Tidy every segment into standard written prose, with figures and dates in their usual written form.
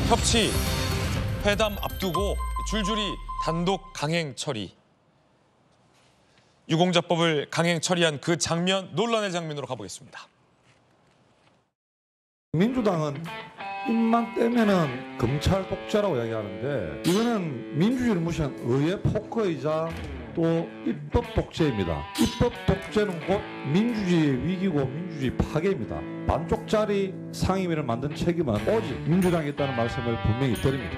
협치, 회담 앞두고 줄줄이 단독 강행 처리. 유공자법을 강행 처리한 그 장면, 논란의 장면으로 가보겠습니다. 민주당은 입만 떼면은 검찰 독재라고 이야기하는데 이거는 민주주의를 무시한 의회 포커이자 또 입법 독재입니다. 입법 독재는 곧 민주주의의 위기고 민주주의 파괴입니다. 반쪽짜리 상임위를 만든 책임은 오직 민주당이 있다는 말씀을 분명히 드립니다.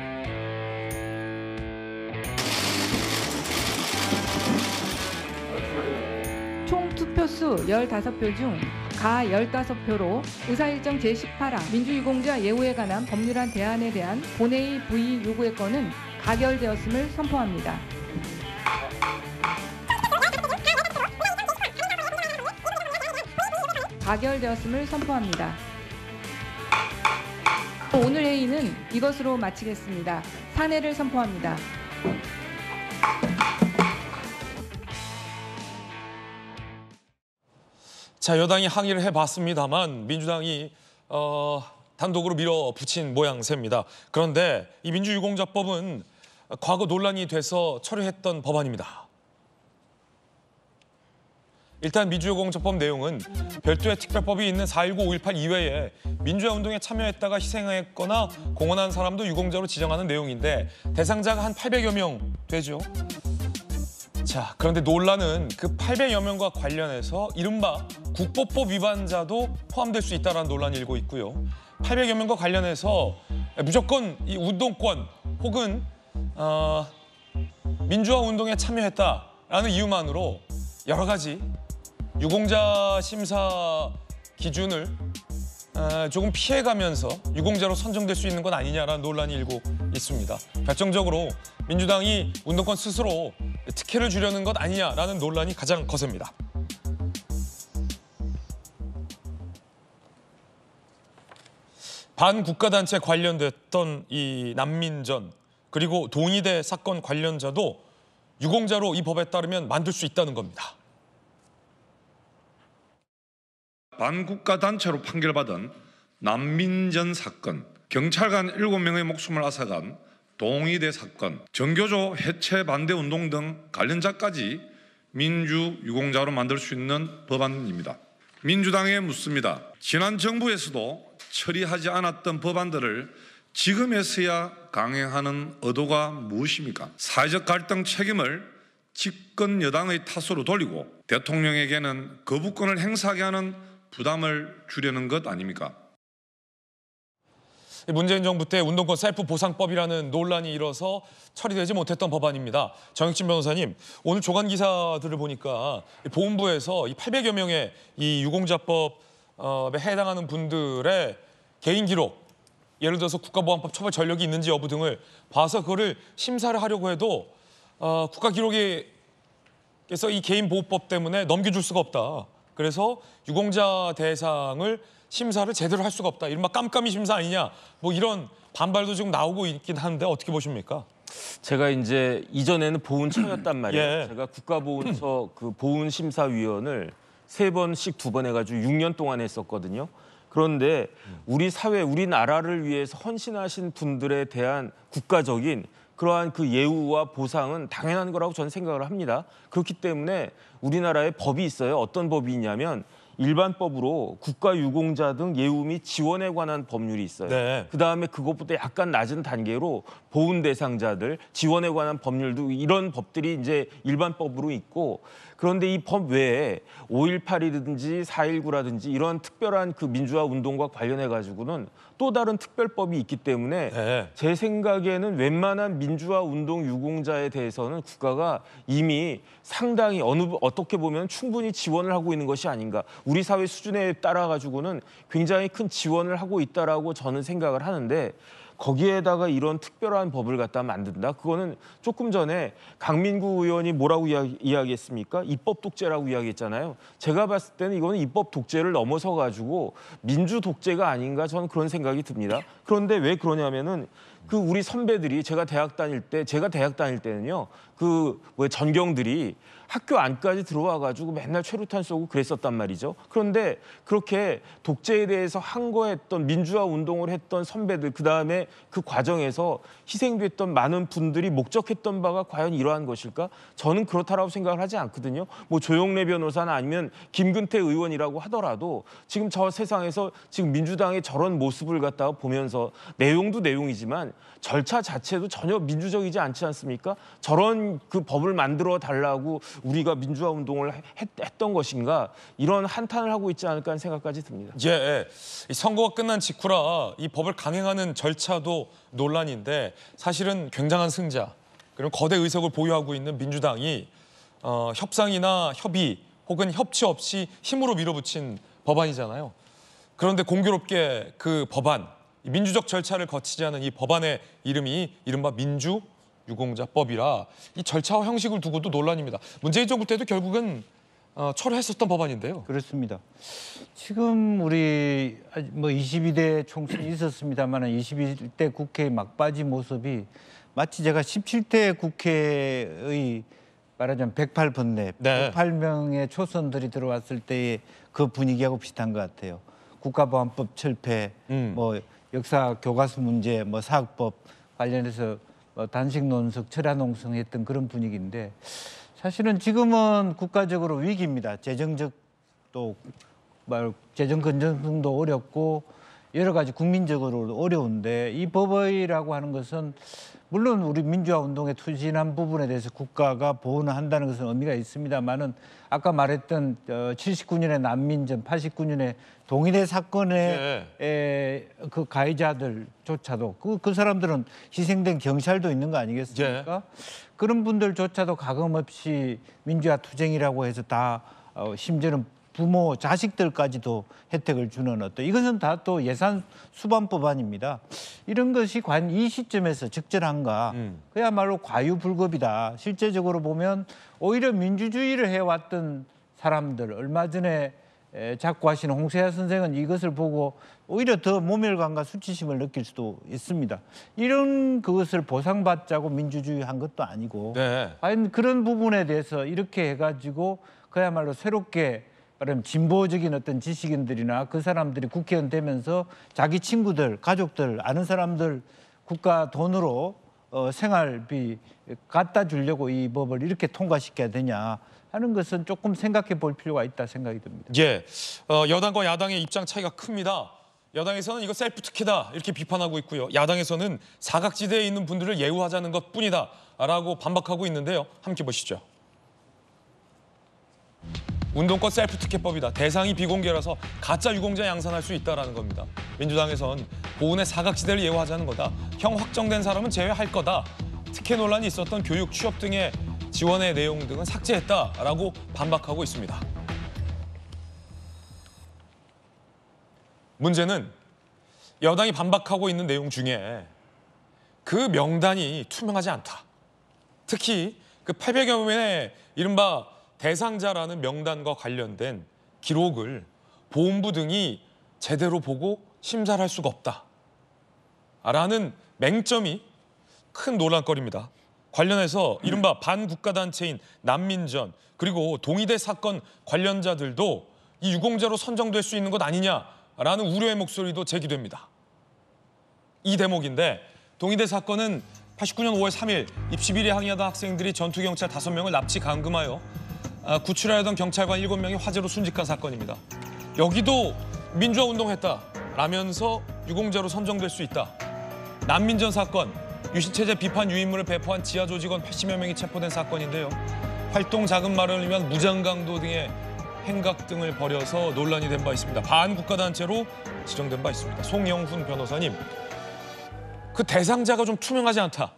총 투표수 15표 중 가 15표로 의사일정 제18항 민주유공자 예우에 관한 법률안 대안에 대한 본회의 부의 요구의 건은 가결되었음을 선포합니다. 가결되었음을 선포합니다. 오늘 회의는 이것으로 마치겠습니다. 산회를 선포합니다. 자, 여당이 항의를 해봤습니다만 민주당이 단독으로 밀어붙인 모양새입니다. 그런데 이 민주유공자법은 과거 논란이 돼서 철회했던 법안입니다. 일단 민주유공자법 내용은 별도의 특별법이 있는 4.19, 5.18 이외에 민주화운동에 참여했다가 희생했거나 공헌한 사람도 유공자로 지정하는 내용인데 대상자가 한 800여 명 되죠. 자, 그런데 논란은 그 800여 명과 관련해서 이른바 국보법 위반자도 포함될 수 있다는 논란이 일고 있고요. 800여 명과 관련해서 무조건 이 운동권 혹은 민주화 운동에 참여했다라는 이유만으로 여러 가지 유공자 심사 기준을 조금 피해가면서 유공자로 선정될 수 있는 건 아니냐라는 논란이 일고 있습니다. 결정적으로 민주당이 운동권 스스로 특혜를 주려는 것 아니냐라는 논란이 가장 거셉니다. 반국가단체 관련됐던 이 난민전 그리고 동의대 사건 관련자도 유공자로 이 법에 따르면 만들 수 있다는 겁니다. 반국가단체로 판결받은 난민전 사건, 경찰관 7명의 목숨을 앗아간 동의대 사건, 정교조 해체 반대 운동 등 관련자까지 민주유공자로 만들 수 있는 법안입니다. 민주당에 묻습니다. 지난 정부에서도 처리하지 않았던 법안들을 지금에서야 강행하는 의도가 무엇입니까? 사회적 갈등 책임을 집권 여당의 탓으로 돌리고 대통령에게는 거부권을 행사하게 하는 부담을 주려는 것 아닙니까? 문재인 정부 때 운동권 셀프 보상법이라는 논란이 일어서 처리되지 못했던 법안입니다. 정혁진 변호사님, 오늘 조간 기사들을 보니까 보훈부에서 이 800여 명의 이 유공자법에 해당하는 분들의 개인 기록, 예를 들어서 국가보안법 처벌 전력이 있는지 여부 등을 봐서 그거를 심사를 하려고 해도 국가기록에서 이 개인보호법 때문에 넘겨줄 수가 없다. 그래서 유공자 대상을 심사를 제대로 할 수가 없다. 이른바 깜깜이 심사 아니냐. 뭐 이런 반발도 지금 나오고 있긴 한데 어떻게 보십니까? 제가 이제 이전에는 보훈처였단 말이에요. 예. 제가 국가보훈처 그 보훈심사위원을 3번씩 2번 해가지고 6년 동안 했었거든요. 그런데 우리 사회, 우리나라를 위해서 헌신하신 분들에 대한 국가적인 그러한 그 예우와 보상은 당연한 거라고 저는 생각을 합니다. 그렇기 때문에 우리나라에 법이 있어요. 어떤 법이 있냐면 일반법으로 국가유공자 등 예우 및 지원에 관한 법률이 있어요. 네. 그다음에 그것보다 약간 낮은 단계로 보훈 대상자들 지원에 관한 법률도 이런 법들이 이제 일반법으로 있고 그런데 이 법 외에 5.18이든지 4.19라든지 이런 특별한 그 민주화 운동과 관련해 가지고는 또 다른 특별법이 있기 때문에 네. 제 생각에는 웬만한 민주화 운동 유공자에 대해서는 국가가 이미 상당히 어떻게 보면 충분히 지원을 하고 있는 것이 아닌가. 우리 사회 수준에 따라 가지고는 굉장히 큰 지원을 하고 있다라고 저는 생각을 하는데 거기에다가 이런 특별한 법을 갖다 만든다? 그거는 조금 전에 강민구 의원이 뭐라고 이야기했습니까? 입법 독재라고 이야기했잖아요. 제가 봤을 때는 이거는 입법 독재를 넘어서 가지고 민주 독재가 아닌가 저는 그런 생각이 듭니다. 그런데 왜 그러냐면은 그 우리 선배들이 제가 대학 다닐 때는요. 그 전경들이 학교 안까지 들어와 가지고 맨날 최루탄 쏘고 그랬었단 말이죠. 그런데 그렇게 독재에 대해서 항거했던 민주화 운동을 했던 선배들 그다음에 그 과정에서 희생됐던 많은 분들이 목적했던 바가 과연 이러한 것일까? 저는 그렇다라고 생각을 하지 않거든요. 뭐 조영래 변호사나 아니면 김근태 의원이라고 하더라도 지금 저 세상에서 지금 민주당의 저런 모습을 갖다가 보면서 내용도 내용이지만 절차 자체도 전혀 민주적이지 않지 않습니까? 저런 그 법을 만들어 달라고 우리가 민주화 운동을 했던 것인가? 이런 한탄을 하고 있지 않을까 하는 생각까지 듭니다. 예, 이 선거가 끝난 직후라 이 법을 강행하는 절차도 논란인데 사실은 굉장한 승자 그리고 거대 의석을 보유하고 있는 민주당이 협상이나 협의 혹은 협치 없이 힘으로 밀어붙인 법안이잖아요. 그런데 공교롭게 그 법안, 민주적 절차를 거치지 않은 이 법안의 이름이 이른바 민주유공자법이라 이 절차와 형식을 두고도 논란입니다. 문재인 정부 때도 결국은 철회했었던 법안인데요. 그렇습니다. 지금 우리 뭐 22대 총선이 있었습니다만 21대 국회의 막바지 모습이 마치 제가 17대 국회의 말하자면 108번뇌, 네. 108명의 초선들이 들어왔을 때의 그 분위기하고 비슷한 것 같아요. 국가보안법 철폐, 뭐 역사 교과서 문제, 뭐 사학법 관련해서 단식 논석, 철야 농성했던 그런 분위기인데 사실은 지금은 국가적으로 위기입니다. 재정적 또 재정 건전성도 어렵고 여러 가지 국민적으로 어려운데 이 법이라고 하는 것은 물론 우리 민주화 운동에 투신한 부분에 대해서 국가가 보호는 한다는 것은 의미가 있습니다만은 아까 말했던 79년의 난민전, 89년의 동일의 사건의 그 가해자들조차도 그 사람들은 희생된 경찰도 있는 거 아니겠습니까? 그런 분들조차도 가감없이 민주화 투쟁이라고 해서 다 심지어는 부모, 자식들까지도 혜택을 주는 이것은 다 또 예산 수반법안입니다. 이런 것이 과연 이 시점에서 적절한가? 그야말로 과유불급이다. 실제적으로 보면 오히려 민주주의를 해왔던 사람들, 얼마 전에 작고하신 홍세아 선생은 이것을 보고 오히려 더 모멸감과 수치심을 느낄 수도 있습니다. 이런 그것을 보상받자고 민주주의 한 것도 아니고 과연 그런 부분에 대해서 이렇게 해가지고 그야말로 새롭게 말하면 진보적인 어떤 지식인들이나 그 사람들이 국회의원 되면서 자기 친구들, 가족들, 아는 사람들 국가 돈으로 생활비 갖다 주려고 이 법을 이렇게 통과시켜야 되냐 하는 것은 조금 생각해 볼 필요가 있다 생각이 듭니다. 예, 여당과 야당의 입장 차이가 큽니다. 여당에서는 이거 셀프 특혜다 이렇게 비판하고 있고요. 야당에서는 사각지대에 있는 분들을 예우하자는 것뿐이다 라고 반박하고 있는데요. 함께 보시죠. 운동권 셀프 특혜법이다. 대상이 비공개라서 가짜 유공자 양산할 수 있다는 겁니다. 민주당에선 보훈의 사각지대를 예우하자는 거다. 형 확정된 사람은 제외할 거다. 특혜 논란이 있었던 교육, 취업 등의 지원의 내용 등은 삭제했다라고 반박하고 있습니다. 문제는 여당이 반박하고 있는 내용 중에 그 명단이 투명하지 않다. 특히 그 800여 명의 이른바 대상자라는 명단과 관련된 기록을 보훈부 등이 제대로 보고 심사를 할 수가 없다라는 맹점이 큰 논란거리입니다. 관련해서 이른바 반국가단체인 난민전 그리고 동의대 사건 관련자들도 이 유공자로 선정될 수 있는 것 아니냐라는 우려의 목소리도 제기됩니다. 이 대목인데 동의대 사건은 89년 5월 3일 입시 비리 항의하던 학생들이 전투경찰 5명을 납치 감금하여 구출하려던 경찰관 7명이 화재로 순직한 사건입니다. 여기도 민주화 운동했다라면서 유공자로 선정될 수 있다. 난민전 사건, 유신체제 비판 유인물을 배포한 지하 조직원 80여 명이 체포된 사건인데요. 활동 자금 마련을 위한 무장강도 등의 행각 등을 벌여서 논란이 된 바 있습니다. 반국가단체로 지정된 바 있습니다. 송영훈 변호사님, 그 대상자가 좀 투명하지 않다.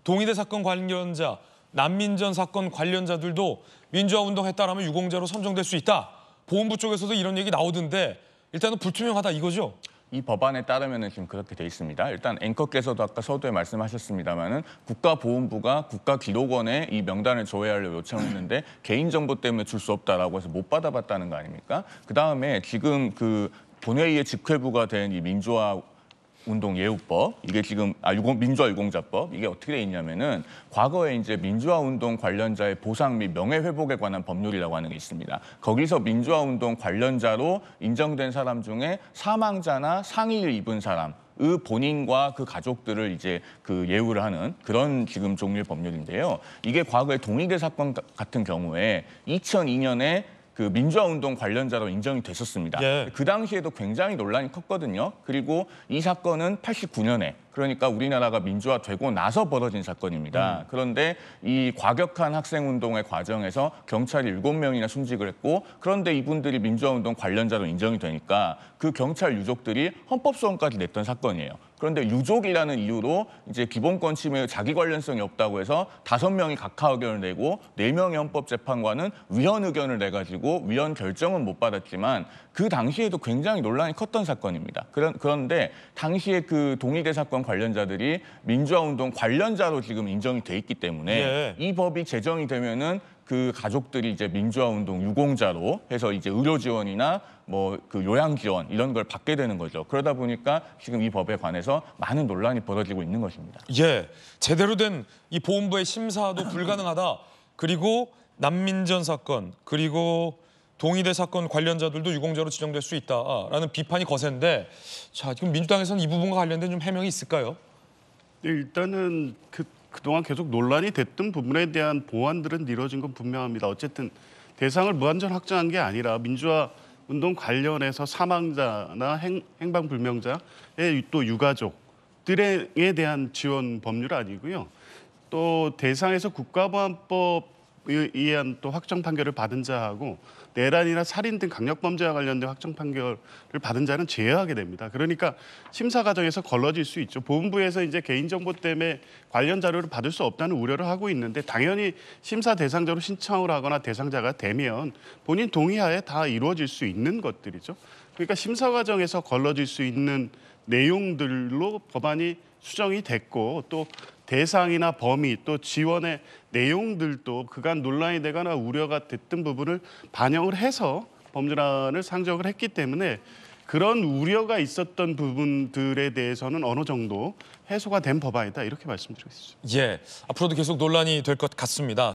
동의대 사건 관련자, 난민전 사건 관련자들도 민주화 운동했다라면 유공자로 선정될 수 있다. 보훈부 쪽에서도 이런 얘기 나오던데 일단은 불투명하다 이거죠? 이 법안에 따르면 지금 그렇게 돼 있습니다. 일단 앵커께서도 아까 서두에 말씀하셨습니다마는 국가보훈부가 국가기록원에 이 명단을 조회하려고 요청했는데 개인정보 때문에 줄 수 없다라고 해서 못 받아봤다는 거 아닙니까? 그 다음에 지금 그 본회의의 직회부가 된 이 민주화 운동 예우법 이게 지금 민주화 유공자법 이게 어떻게 돼 있냐면은 과거에 이제 민주화 운동 관련자의 보상 및 명예 회복에 관한 법률이라고 하는 게 있습니다. 거기서 민주화 운동 관련자로 인정된 사람 중에 사망자나 상해를 입은 사람의 본인과 그 가족들을 이제 그 예우를 하는 그런 지금 종류의 법률인데요. 이게 과거에 동일대 사건 같은 경우에 2002년에 그 민주화운동 관련자로 인정이 됐었습니다. 예. 그 당시에도 굉장히 논란이 컸거든요. 그리고 이 사건은 89년에 그러니까 우리나라가 민주화되고 나서 벌어진 사건입니다. 그런데 이 과격한 학생운동의 과정에서 경찰이 7명이나 순직을 했고 그런데 이분들이 민주화운동 관련자로 인정이 되니까 그 경찰 유족들이 헌법소원까지 냈던 사건이에요. 그런데 유족이라는 이유로 이제 기본권 침해의 자기 관련성이 없다고 해서 5명이 각하 의견을 내고 4명의 헌법재판관은 위헌 의견을 내가지고 위헌 결정은 못 받았지만 그 당시에도 굉장히 논란이 컸던 사건입니다. 그런데 당시에 그 동일대 사건 관련자들이 민주화운동 관련자로 지금 인정이 돼 있기 때문에 예. 이 법이 제정이 되면은 그 가족들이 이제 민주화운동 유공자로 해서 이제 의료 지원이나 뭐 그 요양 지원 이런 걸 받게 되는 거죠. 그러다 보니까 지금 이 법에 관해서 많은 논란이 벌어지고 있는 것입니다. 예, 제대로 된 이 보훈부의 심사도 불가능하다. 그리고 난민전 사건 그리고 동의대 사건 관련자들도 유공자로 지정될 수 있다라는 비판이 거센데, 자 지금 민주당에서는 이 부분과 관련된 좀 해명이 있을까요? 네, 일단은 그동안 계속 논란이 됐던 부분에 대한 보완들은 이루어진 건 분명합니다. 어쨌든 대상을 무한정 확정한 게 아니라 민주화 운동 관련해서 사망자나 행방불명자의 또 유가족들에 대한 지원 법률 아니고요. 또 대상에서 국가보안법에 의한 또 확정 판결을 받은 자하고 내란이나 살인 등 강력범죄와 관련된 확정 판결을 받은 자는 제외하게 됩니다. 그러니까 심사 과정에서 걸러질 수 있죠. 보훈부에서 이제 개인정보 때문에 관련 자료를 받을 수 없다는 우려를 하고 있는데 당연히 심사 대상자로 신청을 하거나 대상자가 되면 본인 동의하에 다 이루어질 수 있는 것들이죠. 그러니까 심사 과정에서 걸러질 수 있는 내용들로 법안이 수정이 됐고 또 대상이나 범위 또 지원의 내용들도 그간 논란이 되거나 우려가 됐던 부분을 반영을 해서 법률안을 상정을 했기 때문에 그런 우려가 있었던 부분들에 대해서는 어느 정도 해소가 된 법안이다 이렇게 말씀드리겠습니다. 예, 앞으로도 계속 논란이 될 것 같습니다.